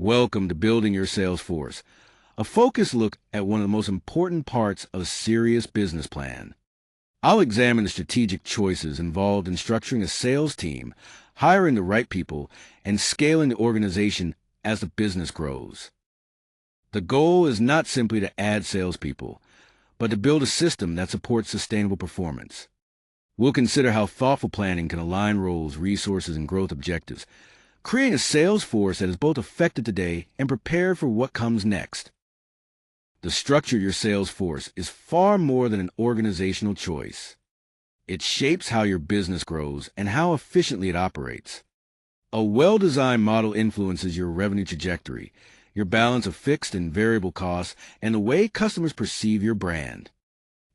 Welcome to Building Your Sales Force, a focused look at one of the most important parts of a serious business plan. I'll examine the strategic choices involved in structuring a sales team, hiring the right people, and scaling the organization as the business grows. The goal is not simply to add salespeople, but to build a system that supports sustainable performance. We'll consider how thoughtful planning can align roles, resources, and growth objectives, creating a sales force that is both effective today and prepared for what comes next. The structure of your sales force is far more than an organizational choice. It shapes how your business grows and how efficiently it operates. A well-designed model influences your revenue trajectory, your balance of fixed and variable costs, and the way customers perceive your brand.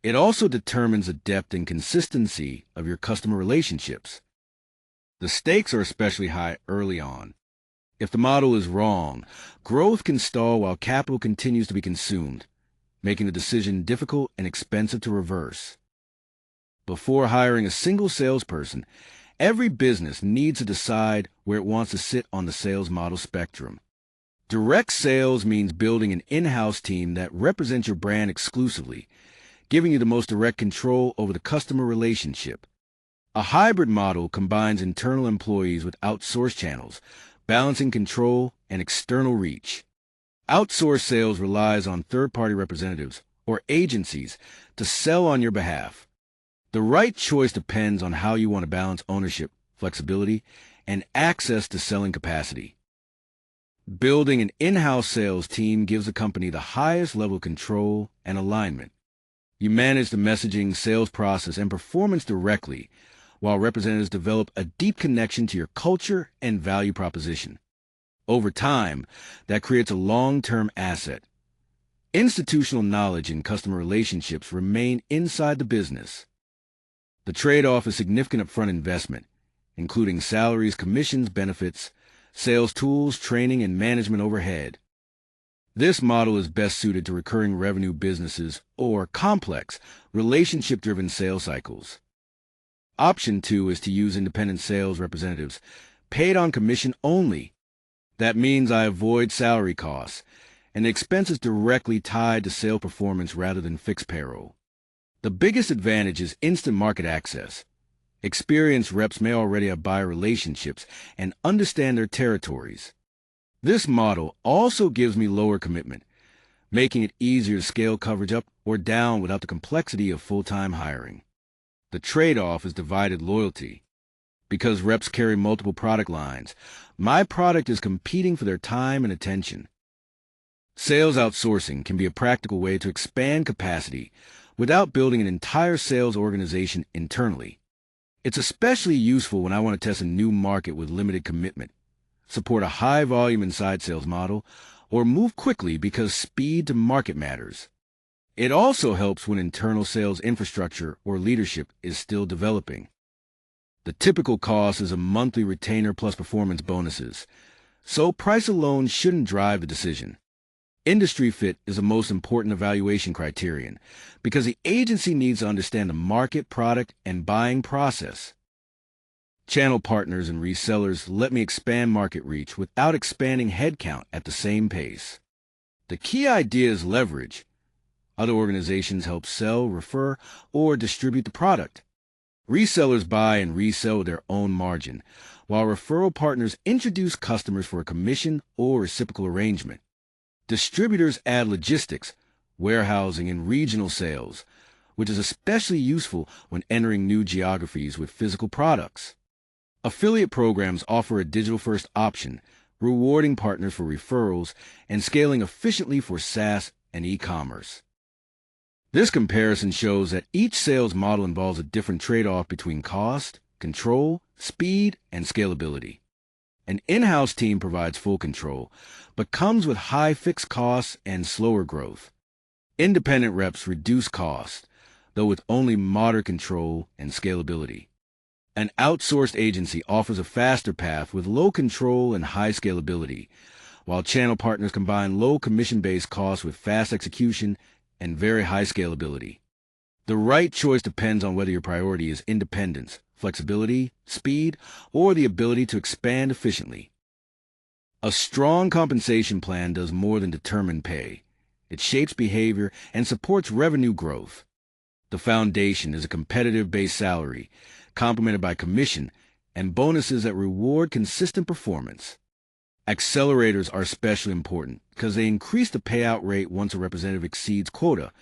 It also determines the depth and consistency of your customer relationships. The stakes are especially high early on. If the model is wrong, growth can stall while capital continues to be consumed, making the decision difficult and expensive to reverse. Before hiring a single salesperson, every business needs to decide where it wants to sit on the sales model spectrum. Direct sales means building an in-house team that represents your brand exclusively, giving you the most direct control over the customer relationship. A hybrid model combines internal employees with outsourced channels, balancing control and external reach. Outsourced sales relies on third-party representatives or agencies to sell on your behalf. The right choice depends on how you want to balance ownership, flexibility, and access to selling capacity. Building an in-house sales team gives the company the highest level of control and alignment. You manage the messaging, sales process, and performance directly, while representatives develop a deep connection to your culture and value proposition. Over time, that creates a long-term asset. Institutional knowledge and customer relationships remain inside the business. The trade-off is significant upfront investment, including salaries, commissions, benefits, sales tools, training, and management overhead. This model is best suited to recurring revenue businesses or complex, relationship-driven sales cycles. Option 2 is to use independent sales representatives, paid on commission only. That means I avoid salary costs, and the expense is directly tied to sales performance rather than fixed payroll. The biggest advantage is instant market access. Experienced reps may already have buyer relationships and understand their territories. This model also gives me lower commitment, making it easier to scale coverage up or down without the complexity of full-time hiring. The trade-off is divided loyalty. Because reps carry multiple product lines, my product is competing for their time and attention. Sales outsourcing can be a practical way to expand capacity without building an entire sales organization internally. It's especially useful when I want to test a new market with limited commitment, support a high-volume inside sales model, or move quickly because speed to market matters. It also helps when internal sales infrastructure or leadership is still developing. The typical cost is a monthly retainer plus performance bonuses, so price alone shouldn't drive the decision. Industry fit is the most important evaluation criterion because the agency needs to understand the market, product, and buying process. Channel partners and resellers let me expand market reach without expanding headcount at the same pace. The key idea is leverage. Other organizations help sell, refer, or distribute the product. Resellers buy and resell with their own margin, while referral partners introduce customers for a commission or reciprocal arrangement. Distributors add logistics, warehousing, and regional sales, which is especially useful when entering new geographies with physical products. Affiliate programs offer a digital-first option, rewarding partners for referrals and scaling efficiently for SaaS and e-commerce. This comparison shows that each sales model involves a different trade-off between cost, control, speed, and scalability. An in-house team provides full control, but comes with high fixed costs and slower growth. Independent reps reduce costs, though with only moderate control and scalability. An outsourced agency offers a faster path with low control and high scalability, while channel partners combine low commission-based costs with fast execution and very high scalability. The right choice depends on whether your priority is independence, flexibility, speed, or the ability to expand efficiently. A strong compensation plan does more than determine pay. It shapes behavior and supports revenue growth. The foundation is a competitive base salary, complemented by commission and bonuses that reward consistent performance. Accelerators are especially important because they increase the payout rate once a representative exceeds quota,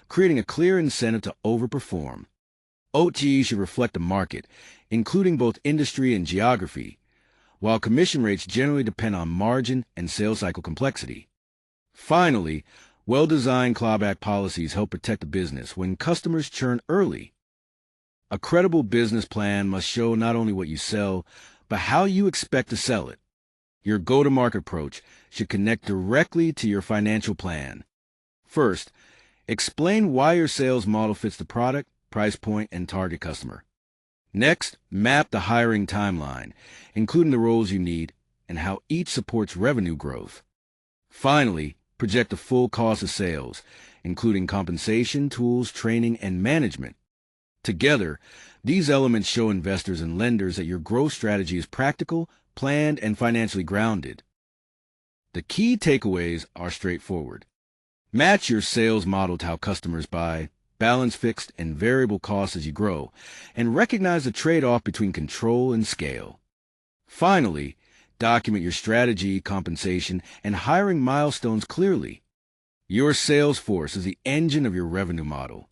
creating a clear incentive to overperform. OTE should reflect the market, including both industry and geography, while commission rates generally depend on margin and sales cycle complexity. Finally, well-designed clawback policies help protect the business when customers churn early. A credible business plan must show not only what you sell, but how you expect to sell it. Your go-to-market approach should connect directly to your financial plan. First, explain why your sales model fits the product, price point, and target customer. Next, map the hiring timeline, including the roles you need and how each supports revenue growth. Finally, project the full cost of sales, including compensation, tools, training, and management. Together, these elements show investors and lenders that your growth strategy is practical, planned, and financially grounded. The key takeaways are straightforward. Match your sales model to how customers buy, balance fixed and variable costs as you grow, and recognize the trade-off between control and scale. Finally, document your strategy, compensation, and hiring milestones clearly. Your sales force is the engine of your revenue model.